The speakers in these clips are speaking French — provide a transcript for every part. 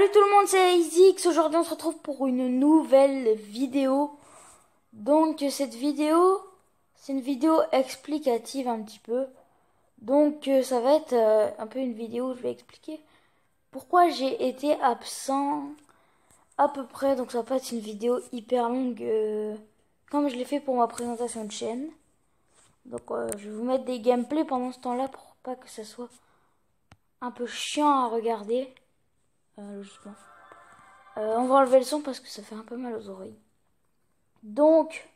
Salut tout le monde, c'est Isix. Aujourd'hui on se retrouve pour une nouvelle vidéo. Donc cette vidéo, c'est une vidéo explicative un petit peu. Donc ça va être un peu une vidéo où je vais expliquer pourquoi j'ai été absent à peu près. Donc ça va pas être une vidéo hyper longue comme je l'ai fait pour ma présentation de chaîne. Donc je vais vous mettre des gameplays pendant ce temps-là pour pas que ça soit un peu chiant à regarder. Logiquement. On va enlever le son parce que ça fait un peu mal aux oreilles. Donc,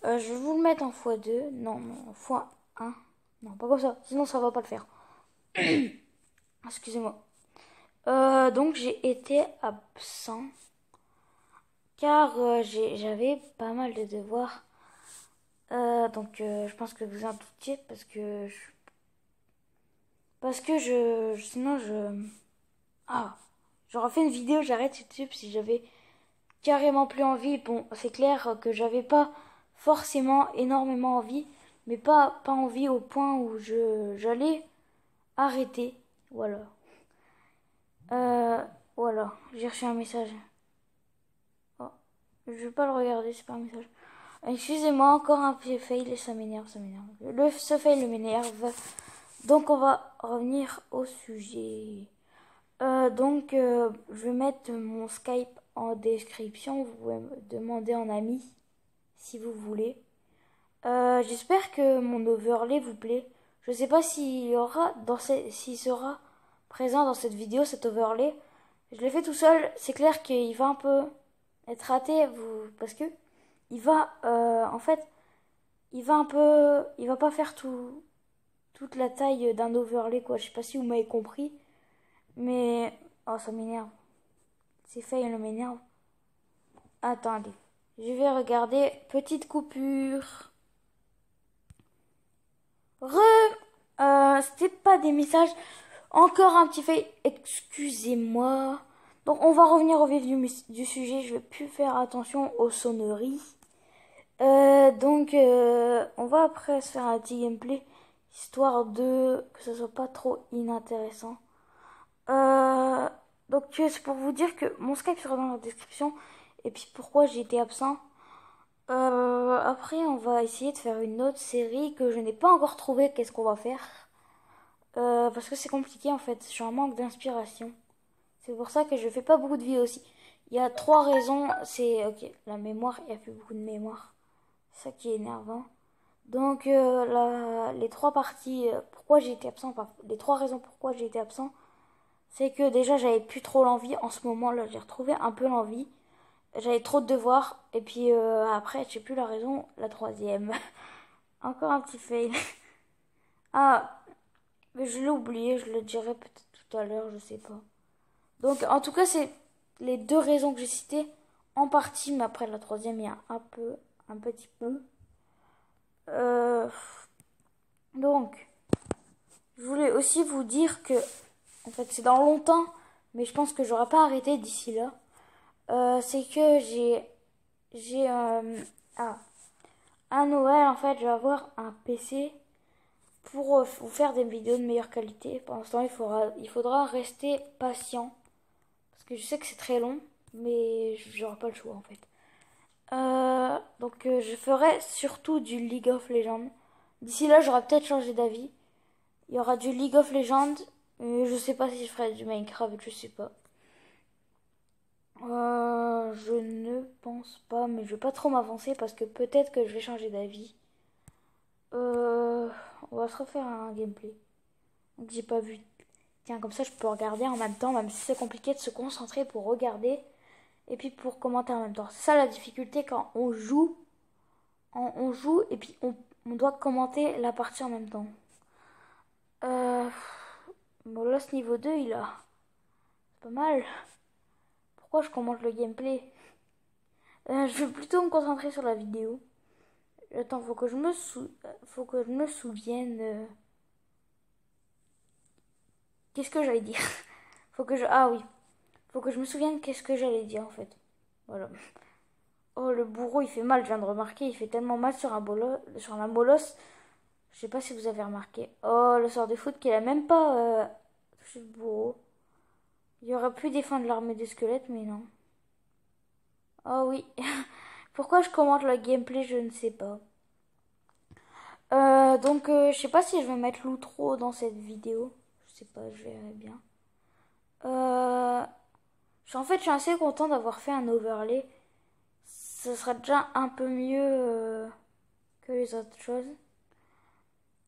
je vais vous le mettre en x2. Non, en x1. Non, pas comme ça. Sinon, ça va pas le faire. Excusez-moi. Donc, j'ai été absent. Car j'avais pas mal de devoirs. Donc, je pense que vous en doutiez. Sinon, Ah, j'aurais fait une vidéo, j'arrête YouTube si j'avais carrément plus envie. Bon, c'est clair que j'avais pas forcément énormément envie, mais pas envie au point où j'allais arrêter. Voilà. Voilà, j'ai reçu un message. Oh, je vais pas le regarder, c'est pas un message. Excusez-moi, encore un petit fail, ça m'énerve, ça m'énerve. Ce fail m'énerve. Donc on va revenir au sujet. Je vais mettre mon Skype en description. Vous pouvez me demander en ami si vous voulez. J'espère que mon overlay vous plaît. Je sais pas s'il sera présent dans cette vidéo, cet overlay. Je l'ai fait tout seul. C'est clair qu'il va un peu être raté, parce que il va, en fait, il va pas faire toute la taille d'un overlay, quoi. Je sais pas si vous m'avez compris. Mais, oh, ça m'énerve. Ces fails m'énervent. Attendez. Je vais regarder. Petite coupure. C'était pas des messages. Encore un petit fail. Excusez-moi. Donc, on va revenir au vif du sujet. Je vais plus faire attention aux sonneries. On va après se faire un petit gameplay. Histoire que ce soit pas trop inintéressant. C'est pour vous dire que mon Skype sera dans la description. Et puis pourquoi j'ai été absent. Après on va essayer de faire une autre série que je n'ai pas encore trouvé. Qu'est-ce qu'on va faire? Parce que c'est compliqué en fait. J'ai un manque d'inspiration. C'est pour ça que je fais pas beaucoup de vidéos aussi. Il y a 3 raisons. C'est ok, la mémoire, il n'y a plus beaucoup de mémoire. C'est ça qui est énervant. Donc les 3 parties, pourquoi j'ai été absent, les 3 raisons pourquoi j'ai été absent. C'est que déjà j'avais plus trop l'envie en ce moment là, j'ai retrouvé un peu l'envie. J'avais trop de devoirs et puis après je sais plus la raison, la troisième. Encore un petit fail. Ah, mais je l'ai oublié, je le dirai peut-être tout à l'heure, je sais pas. Donc en tout cas c'est les 2 raisons que j'ai citées en partie, mais après la troisième il y a un petit peu. Donc je voulais aussi vous dire que en fait c'est dans longtemps, mais je pense que j'aurai pas arrêté d'ici là. C'est que à Noël en fait je vais avoir un PC pour vous faire des vidéos de meilleure qualité. Pendant ce temps il faudra rester patient parce que je sais que c'est très long, mais j'aurai pas le choix en fait. Je ferai surtout du League of Legends. D'ici là j'aurai peut-être changé d'avis. Il y aura du League of Legends, mais je sais pas si je ferai du Minecraft, je sais pas. Je ne pense pas, mais je vais pas trop m'avancer parce que peut-être que je vais changer d'avis. On va se refaire un gameplay. Donc j'ai pas vu. Tiens, comme ça je peux regarder en même temps, même si c'est compliqué de se concentrer pour regarder et puis pour commenter en même temps. C'est ça la difficulté quand on joue. On joue et puis on doit commenter la partie en même temps. Molos niveau 2, c'est pas mal. Pourquoi je commente le gameplay? Je vais plutôt me concentrer sur la vidéo. Attends, faut que je me souvienne. Qu'est-ce que j'allais dire? Ah oui. Faut que je me souvienne qu'est-ce que j'allais dire en fait. Voilà. Oh, le bourreau, il fait mal, je viens de remarquer. Il fait tellement mal sur la molosse. Je sais pas si vous avez remarqué. Oh, le sort de foot qu'il a même pas touché le bourreau. Il aurait pu défendre l'armée des squelettes, mais non. Oh oui. Pourquoi je commente le gameplay, je ne sais pas. Donc, je sais pas si je vais mettre l'outro dans cette vidéo. Je sais pas, je verrai bien. En fait, je suis assez content d'avoir fait un overlay. Ce sera déjà un peu mieux que les autres choses.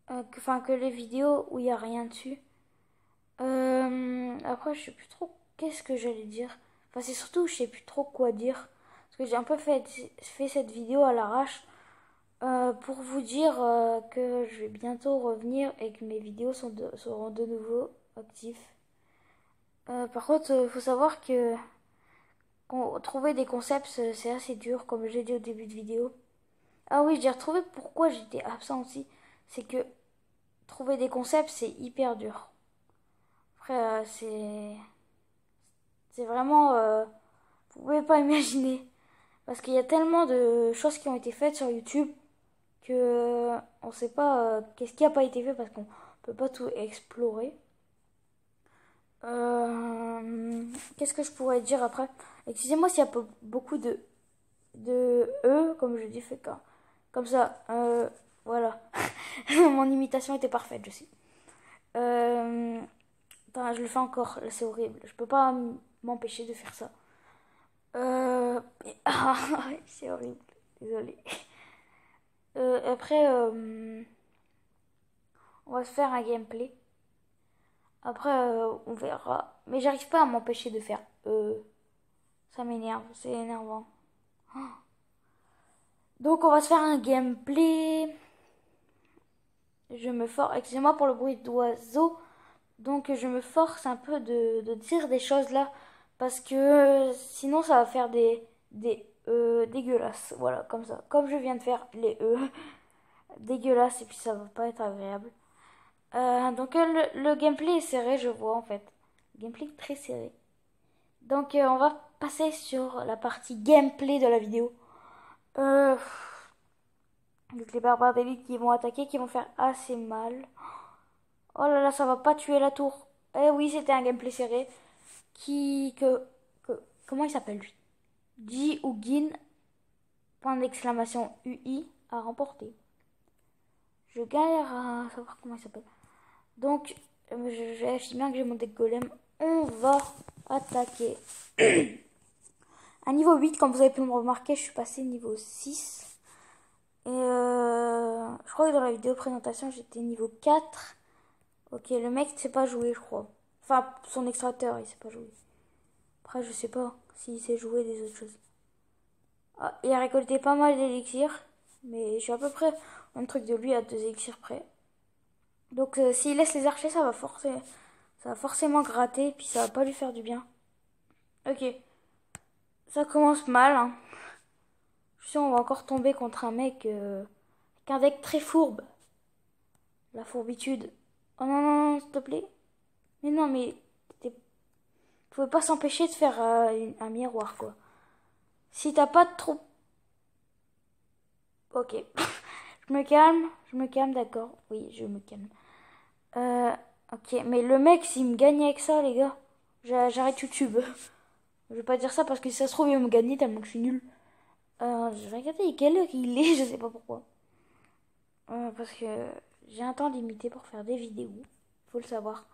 Enfin, que les vidéos où il n'y a rien dessus. Après, je sais plus trop qu'est-ce que j'allais dire. Enfin, c'est surtout, je sais plus trop quoi dire. Parce que j'ai un peu fait cette vidéo à l'arrache. Pour vous dire que je vais bientôt revenir et que mes vidéos seront de nouveau actives. Par contre, il faut savoir que trouver des concepts, c'est assez dur, comme j'ai dit au début de vidéo. Ah oui, j'ai retrouvé pourquoi j'étais absent aussi. C'est que trouver des concepts, c'est hyper dur. Après, c'est vraiment... vous pouvez pas imaginer. Parce qu'il y a tellement de choses qui ont été faites sur YouTube que on sait pas qu'est-ce qui a pas été fait parce qu'on peut pas tout explorer. Qu'est-ce que je pourrais dire après? Excusez-moi s'il y a beaucoup de E, comme je dis, fait comme ça. Voilà. Mon imitation était parfaite, je sais. Attends, je le fais encore, là c'est horrible. Je peux pas m'empêcher de faire ça. C'est horrible, désolée. Après, on va se faire un gameplay. Après, on verra. Mais j'arrive pas à m'empêcher de faire ça m'énerve, c'est énervant. Donc, on va se faire un gameplay. Je me force, excusez-moi pour le bruit d'oiseau. Donc, je me force un peu de dire des choses là. Parce que sinon, ça va faire des dégueulasses. Voilà, comme ça. Comme je viens de faire les dégueulasses et puis ça va pas être agréable. Donc le gameplay est serré, je vois en fait. Gameplay très serré. Donc on va passer sur la partie gameplay de la vidéo. Avec les barbares d'élite qui vont attaquer, qui vont faire assez mal. Oh là là, ça va pas tuer la tour. Eh oui, c'était un gameplay serré. Comment il s'appelle lui? Ji ou Gin, point d'exclamation UI, a remporté. Je galère à savoir comment il s'appelle. Donc, je bien que j'ai mon deck golem. On va attaquer. À niveau 8, comme vous avez pu me remarquer, je suis passé niveau 6. Et je crois que dans la vidéo présentation, j'étais niveau 4. Ok, le mec ne sait pas jouer, je crois. Enfin, son extracteur, il sait pas jouer. Après, je sais pas s'il sait jouer des autres choses. Ah, il a récolté pas mal d'élixirs. Mais je suis à peu près un truc de lui à 2 élixirs près. Donc, s'il laisse les archers, ça va forcément gratter. Et puis, ça va pas lui faire du bien. Ok. Ça commence mal. Hein. Je suis sûr, on va encore tomber contre un mec avec un deck très fourbe. La fourbitude. Oh non, non, non, s'il te plaît. Mais non, mais vous pouvez pas s'empêcher de faire un miroir, quoi. Si t'as pas de trop... Ok. je me calme, d'accord. Oui, je me calme. Ok, mais le mec, s'il me gagne avec ça, les gars, j'arrête YouTube. Je vais pas dire ça parce que si ça se trouve, il va me gagner tellement que je suis nul. Je vais regarder quelle heure il est, je sais pas pourquoi. Parce que j'ai un temps limité pour faire des vidéos, faut le savoir.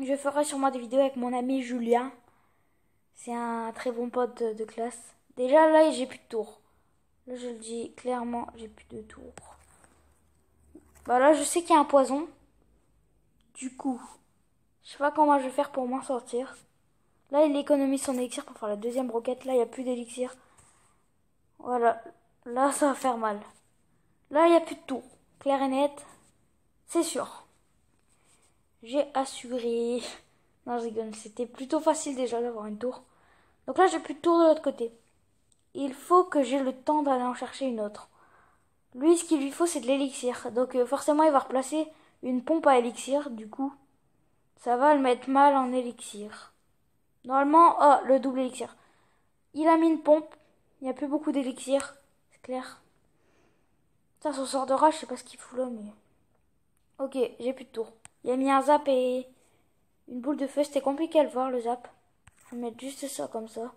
Je ferai sûrement des vidéos avec mon ami Julien. C'est un très bon pote de classe. Déjà là, j'ai plus de tours. Là, je le dis clairement, j'ai plus de tours. Bah là, je sais qu'il y a un poison. Du coup, je sais pas comment je vais faire pour m'en sortir. Là, il économise son élixir pour faire la deuxième roquette. Là, il n'y a plus d'élixir. Voilà. Là, ça va faire mal. Là, il n'y a plus de tour. Clair et net. C'est sûr. J'ai assuré. Non, je rigole. C'était plutôt facile déjà d'avoir une tour. Donc là, j'ai plus de tour de l'autre côté. Il faut que j'ai le temps d'aller en chercher une autre. Lui, ce qu'il lui faut, c'est de l'élixir. Donc forcément, il va replacer une pompe à élixir. Du coup, ça va le mettre mal en élixir. Normalement, oh, le double élixir. Il a mis une pompe. Il n'y a plus beaucoup d'élixir. C'est clair. Ça, son sort de rage, je sais pas ce qu'il fout là, mais... Ok, j'ai plus de tour. Il a mis un zap et Une boule de feu, c'était compliqué à le voir, le zap. Je vais mettre juste ça comme ça.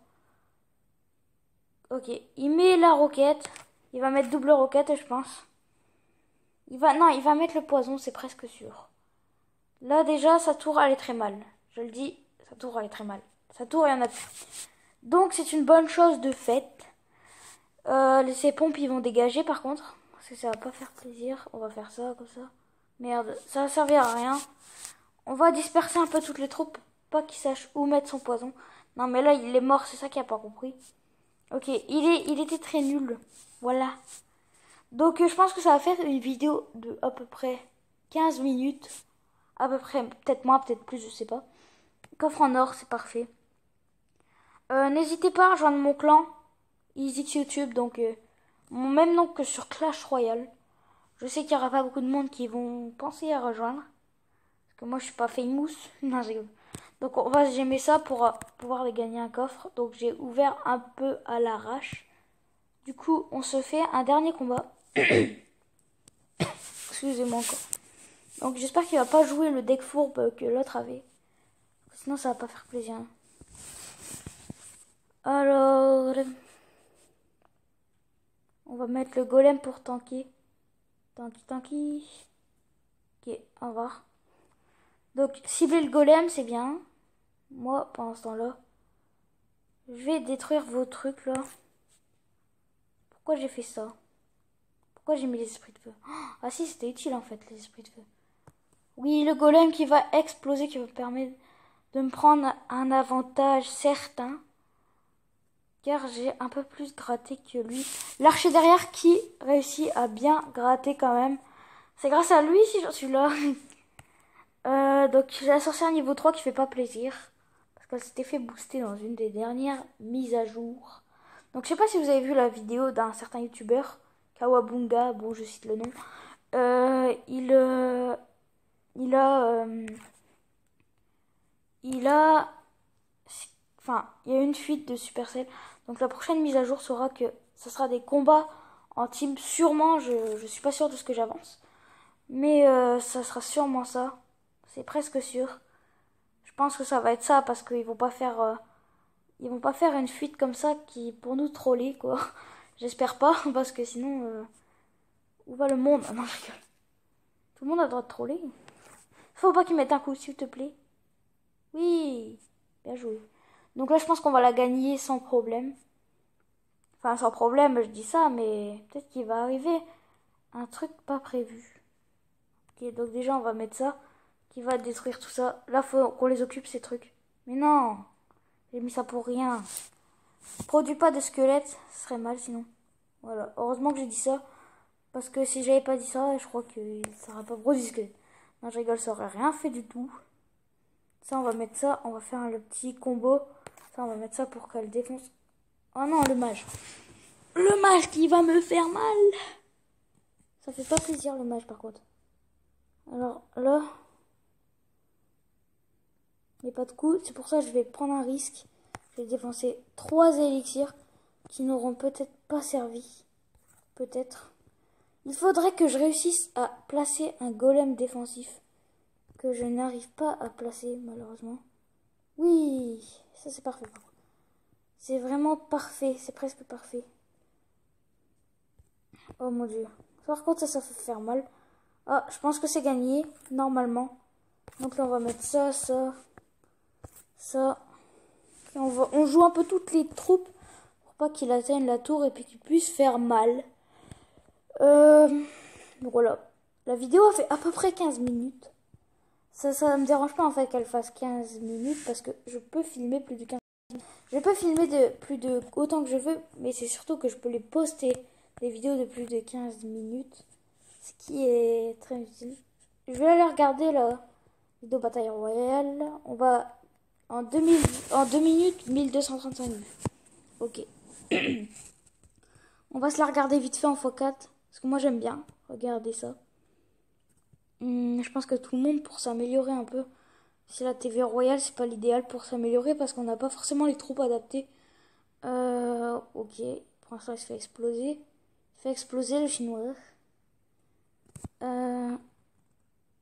Ok, il met la roquette. Il va mettre double roquette, je pense. Non, il va mettre le poison, c'est presque sûr. Là, déjà, sa tour, elle est très mal. Je le dis, sa tour, elle est très mal. Sa tour, il y en a plus. Donc, c'est une bonne chose de fait. Ces pompes, ils vont dégager, par contre. Parce que ça va pas faire plaisir. On va faire ça, comme ça. Merde, ça va servir à rien. On va disperser un peu toutes les troupes. Pas qu'ils sachent où mettre son poison. Non, mais là, il est mort, c'est ça qu'il a pas compris. Ok, il était très nul. Voilà. Donc, je pense que ça va faire une vidéo de à peu près 15 minutes. À peu près, peut-être moins, peut-être plus, je sais pas. Coffre en or, c'est parfait. N'hésitez pas à rejoindre mon clan. Easy YouTube, donc mon même nom que sur Clash Royale. Je sais qu'il n'y aura pas beaucoup de monde qui vont penser à rejoindre. Parce que moi, je suis pas famous. Non, je rigole. Donc, on va j'aimais ça pour pouvoir les gagner un coffre. Donc, j'ai ouvert un peu à l'arrache. Du coup, on se fait un dernier combat. Excusez-moi encore. Donc, j'espère qu'il va pas jouer le deck fourbe que l'autre avait. Sinon, ça va pas faire plaisir. Alors, on va mettre le golem pour tanker. Tanky. Ok, au revoir. Donc, cibler le golem, c'est bien. Moi, pendant ce temps-là, je vais détruire vos trucs, là. Pourquoi j'ai fait ça? Pourquoi j'ai mis les esprits de feu? Ah si, c'était utile, en fait, les esprits de feu. Oui, le golem qui va exploser, qui va me permettre de me prendre un avantage certain. Car j'ai un peu plus gratté que lui. L'archer derrière qui réussit à bien gratter quand même. C'est grâce à lui si j'en suis là. Donc j'ai la sorcière niveau 3 qui fait pas plaisir. Parce qu'elle s'était fait booster dans une des dernières mises à jour. Donc je sais pas si vous avez vu la vidéo d'un certain youtubeur, Kawabunga, bon je cite le nom. Enfin, il y a une fuite de Supercell. Donc la prochaine mise à jour sera que ce sera des combats en team. Sûrement, je suis pas sûre de ce que j'avance. Mais ça sera sûrement ça. C'est presque sûr. Je pense que ça va être ça parce qu'ils vont pas faire une fuite comme ça qui pour nous troller quoi. J'espère pas parce que sinon où va le monde? Ah non, je rigole. Tout le monde a le droit de troller. Faut pas qu'ils mettent un coup s'il te plaît. Oui, bien joué. Donc là je pense qu'on va la gagner sans problème. Enfin sans problème, je dis ça, mais peut-être qu'il va arriver un truc pas prévu. Ok, donc déjà on va mettre ça qui va détruire tout ça. Là faut qu'on les occupe ces trucs. Mais non, j'ai mis ça pour rien. Produis pas de squelettes, ce serait mal sinon. Voilà, heureusement que j'ai dit ça. Parce que si j'avais pas dit ça, je crois que ça aurait pas produit de squelettes. Non, je rigole, ça aurait rien fait du tout. Ça, on va mettre ça, on va faire le petit combo. Ça, on va mettre ça pour qu'elle défonce. Oh non, le mage. Le mage qui va me faire mal. Ça fait pas plaisir le mage par contre. Alors là, il n'y a pas de coup. C'est pour ça que je vais prendre un risque. Je vais dépenser 3 élixirs qui n'auront peut-être pas servi. Peut-être. Il faudrait que je réussisse à placer un golem défensif. Que je n'arrive pas à placer malheureusement. Oui, ça c'est parfait. C'est vraiment parfait. C'est presque parfait. Oh mon dieu. Par contre ça fait faire mal. Ah, je pense que c'est gagné, normalement. Donc là, on va mettre ça, ça, ça. Et on joue un peu toutes les troupes pour pas qu'il atteigne la tour et puis qu'il puisse faire mal. Donc voilà. La vidéo a fait à peu près 15 minutes. Ça me dérange pas en fait qu'elle fasse 15 minutes parce que je peux filmer plus de 15 minutes. Je peux filmer de plus de autant que je veux, mais c'est surtout que je peux les poster des vidéos de plus de 15 minutes. Ce qui est très utile. Je vais aller regarder la vidéo bataille royale. On va en 2 minutes 1235 vues. Ok. On va se la regarder vite fait en x4. Parce que moi j'aime bien regarder ça. Je pense que tout le monde pour s'améliorer un peu. Si la TV royale c'est pas l'idéal pour s'améliorer parce qu'on n'a pas forcément les troupes adaptées. Ok. Pour l'instant il se fait exploser. Il fait exploser le chinois.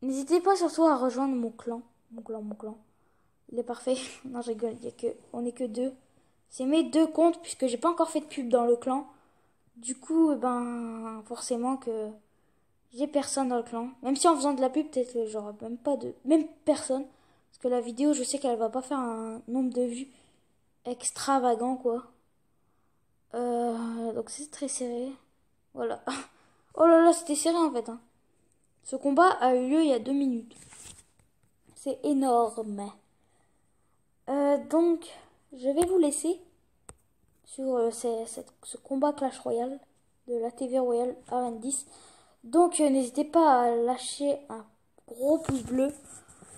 N'hésitez pas surtout à rejoindre mon clan. Mon clan. Il est parfait. Non, je rigole, on n'est que deux. C'est mes deux comptes puisque j'ai pas encore fait de pub dans le clan. Du coup, eh ben, forcément que j'ai personne dans le clan. Même si en faisant de la pub, peut-être que j'aurai même pas de... Même personne. Parce que la vidéo, je sais qu'elle va pas faire un nombre de vues extravagant, quoi. Donc c'est très serré. Voilà. Oh là là, c'était serré en fait. Hein. Ce combat a eu lieu il y a 2 minutes. C'est énorme. Donc, je vais vous laisser sur ce combat Clash Royale de la TV Royale RN10. Donc, n'hésitez pas à lâcher un gros pouce bleu,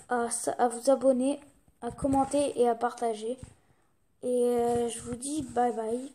à vous abonner, à commenter et à partager. Et je vous dis bye bye.